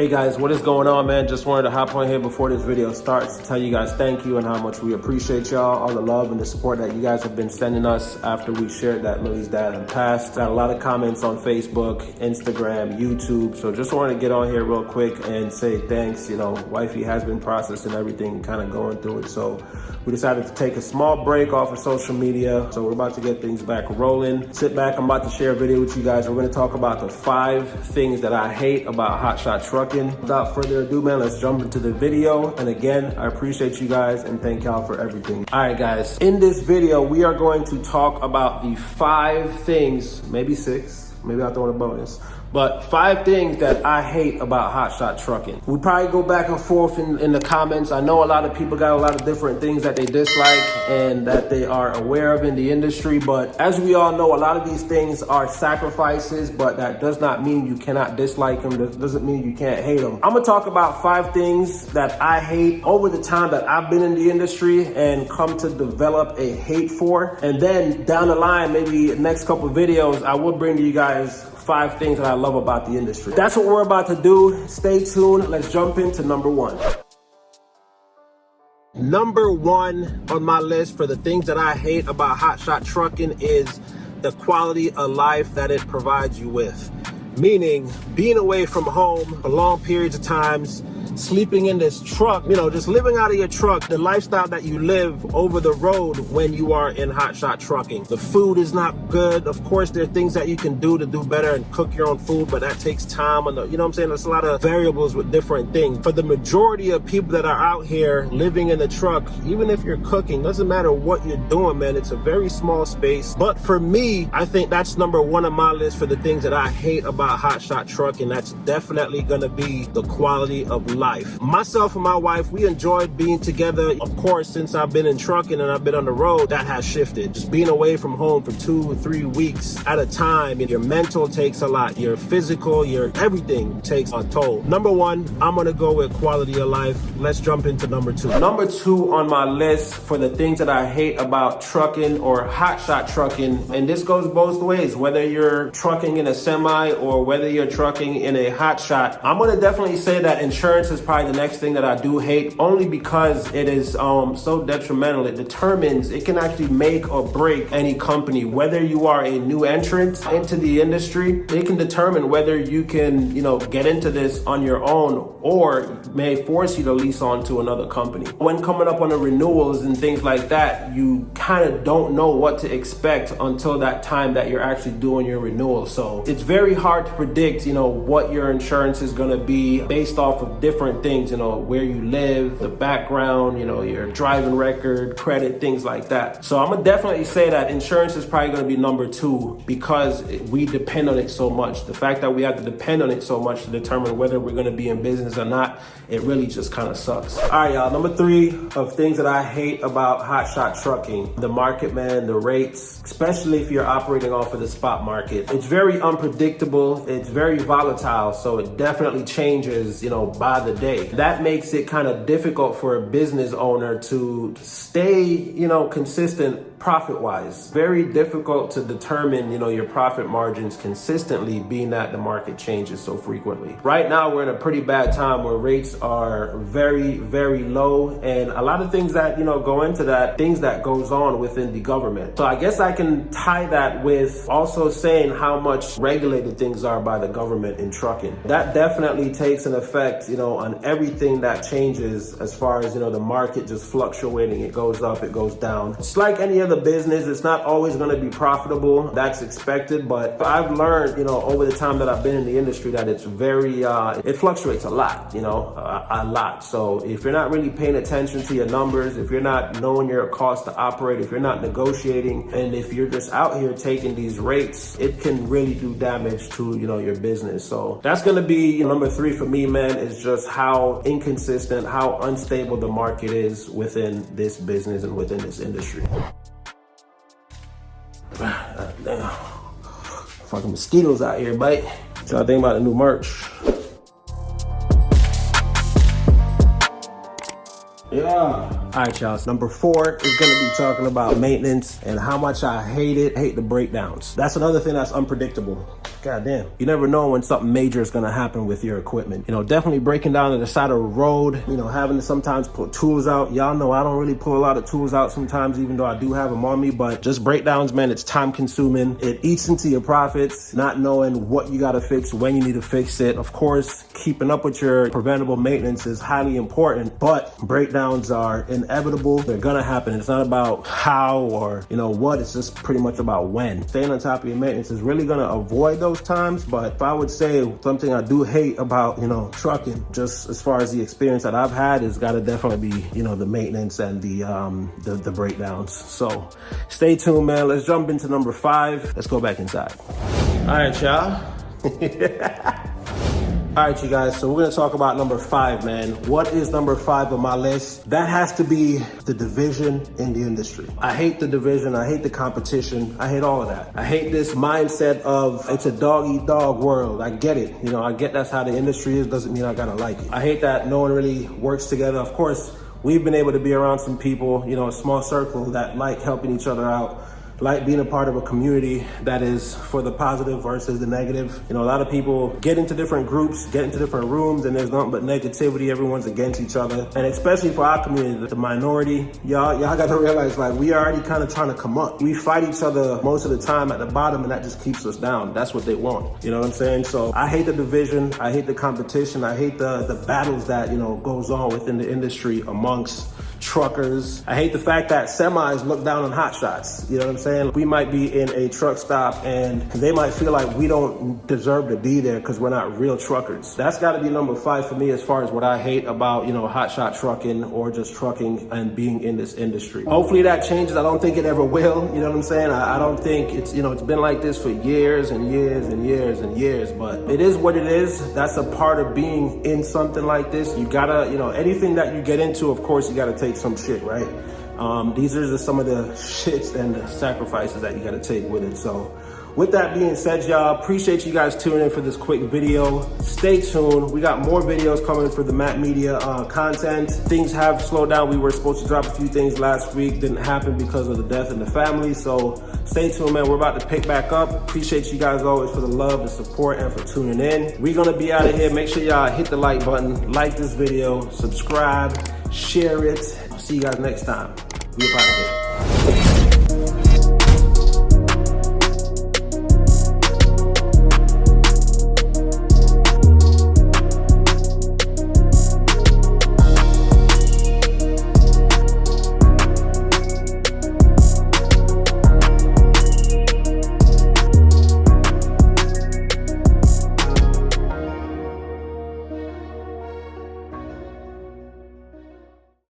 Hey guys, what is going on, man? Just wanted to hop on here before this video starts to tell you guys thank you and how much we appreciate y'all, all the love and the support that you guys have been sending us after we shared that Millie's dad and passed. Got a lot of comments on Facebook, Instagram, YouTube. So just wanted to get on here real quick and say thanks. You know, wifey has been processing everything, kind of going through it. So we decided to take a small break off of social media. So we're about to get things back rolling. Sit back, I'm about to share a video with you guys. We're gonna talk about the 5 things that I hate about Hotshot trucking. Without further ado, man, let's jump into the video. And again, I appreciate you guys and thank y'all for everything. All right, guys, in this video, we are going to talk about the 5 things, maybe 6, maybe I'll throw in a bonus, but 5 things that I hate about Hotshot trucking. We probably go back and forth in the comments. I know a lot of people got a lot of different things that they dislike and that they are aware of in the industry, but as we all know, a lot of these things are sacrifices, but that does not mean you cannot dislike them. That doesn't mean you can't hate them. I'm gonna talk about 5 things that I hate over the time that I've been in the industry and come to develop a hate for. And then down the line, maybe next couple of videos, I will bring to you guys 5 things that I love about the industry. That's what we're about to do. Stay tuned. Let's jump into number 1. Number 1 on my list for the things that I hate about Hotshot trucking is the quality of life that it provides you with. Meaning being away from home for long periods of times, sleeping in this truck, you know, just living out of your truck, the lifestyle that you live over the road when you are in Hotshot trucking. The food is not good. Of course, there are things that you can do to do better and cook your own food, but that takes time. And you know what I'm saying? There's a lot of variables with different things. For the majority of people that are out here living in the truck, even if you're cooking, doesn't matter what you're doing, man. It's a very small space. But for me, I think that's number 1 on my list for the things that I hate about Hotshot trucking. That's definitely gonna be the quality of life. Myself and my wife, we enjoyed being together. Of course, since I've been in trucking and I've been on the road, that has shifted. Just being away from home for 2 or 3 weeks at a time, and your mental takes a lot, your physical, your everything takes a toll. Number 1, I'm gonna go with quality of life. Let's jump into number 2. Number 2 on my list for the things that I hate about trucking or Hotshot trucking, and this goes both ways, whether you're trucking in a semi or whether you're trucking in a Hotshot, I'm gonna definitely say that insurance is probably the next thing that I do hate, only because it is so detrimental. It determines, it can actually make or break any company. Whether you are a new entrant into the industry, it can determine whether you can, you know, get into this on your own or may force you to lease on to another company. When coming up on the renewals and things like that, you kind of don't know what to expect until that time that you're actually doing your renewal. So it's very hard to predict, you know, what your insurance is going to be based off of different things, you know, where you live, the background, you know, your driving record, credit, things like that. So I'm gonna definitely say that insurance is probably gonna be number 2 because we depend on it so much. The fact that we have to depend on it so much to determine whether we're gonna be in business or not, it really just kind of sucks. All right, y'all, number 3 of things that I hate about Hotshot trucking, the market, man, the rates, especially if you're operating off of the spot market. It's very unpredictable, it's very volatile, so it definitely changes, you know, by the day. That makes it kind of difficult for a business owner to stay, you know, consistent profit-wise. Very difficult to determine, you know, your profit margins consistently, being that the market changes so frequently. Right now, we're in a pretty bad time where rates are very, very low, and a lot of things that, you know, go into that, things that goes on within the government. So I guess I can tie that with also saying how much regulated things are by the government in trucking. That definitely takes an effect, you know, on everything that changes as far as, you know, the market just fluctuating. It goes up, it goes down. It's like any other business. It's not always going to be profitable. That's expected, but I've learned, you know, over the time that I've been in the industry that it's very, it fluctuates a lot, you know, a lot. So if you're not really paying attention to your numbers, if you're not knowing your cost to operate, if you're not negotiating, and if you're just out here taking these rates, it can really do damage to, you know, your business. So that's going to be number 3 for me, man, is just how inconsistent, how unstable the market is within this business and within this industry. Damn. Fucking mosquitoes out here, mate. So I think about the new merch. Yeah. All right, y'all. Number 4 is going to be talking about maintenance and how much I hate the breakdowns. That's another thing that's unpredictable. God damn. You never know when something major is going to happen with your equipment. You know, definitely breaking down to the side of the road, you know, having to sometimes pull tools out. Y'all know I don't really pull a lot of tools out sometimes, even though I do have them on me, but just breakdowns, man, it's time consuming. It eats into your profits, not knowing what you got to fix, when you need to fix it. Of course, keeping up with your preventable maintenance is highly important, but breakdowns are inevitable. They're going to happen. It's not about how or, you know, what, it's just pretty much about when. Staying on top of your maintenance is really going to avoid those times. But if I would say something I do hate about, you know, trucking, just as far as the experience that I've had, is got to definitely be, you know, the maintenance and the breakdowns. So stay tuned, man. Let's jump into number 5. Let's go back inside. All right, y'all. All right, you guys, so we're gonna talk about number 5, man. What is number 5 on my list? That has to be the division in the industry. I hate the division, I hate the competition, I hate all of that. I hate this mindset of it's a dog-eat-dog world. I get it, you know, I get that's how the industry is, doesn't mean I gotta like it. I hate that no one really works together. Of course, we've been able to be around some people, you know, a small circle that like helping each other out, like being a part of a community that is for the positive versus the negative. You know, a lot of people get into different groups, get into different rooms, and there's nothing but negativity. Everyone's against each other. And especially for our community, the minority, y'all got to realize, like, we are already kind of trying to come up. We fight each other most of the time at the bottom, and that just keeps us down. That's what they want. You know what I'm saying? So I hate the division. I hate the competition. I hate the battles that, you know, goes on within the industry amongst truckers. I hate the fact that semis look down on hotshots. You know what I'm saying? We might be in a truck stop and they might feel like we don't deserve to be there because we're not real truckers. That's got to be number 5 for me as far as what I hate about, you know, hotshot trucking or just trucking and being in this industry. Hopefully that changes. I don't think it ever will. You know what I'm saying? I don't think it's, you know, it's been like this for years and years and years and years, but it is what it is. That's a part of being in something like this. You gotta, you know, anything that you get into, of course, you gotta take some shit, right? These are just some of the shits and the sacrifices that you got to take with it. So with that being said, y'all, appreciate you guys tuning in for this quick video. Stay tuned. We got more videos coming for the Macc Media content. Things have slowed down. We were supposed to drop a few things last week. Didn't happen because of the death in the family. So stay tuned, man. We're about to pick back up. Appreciate you guys always for the love, the support, and for tuning in. We're going to be out of here. Make sure y'all hit the like button, like this video, subscribe, share it. I'll see you guys next time. We about to hit.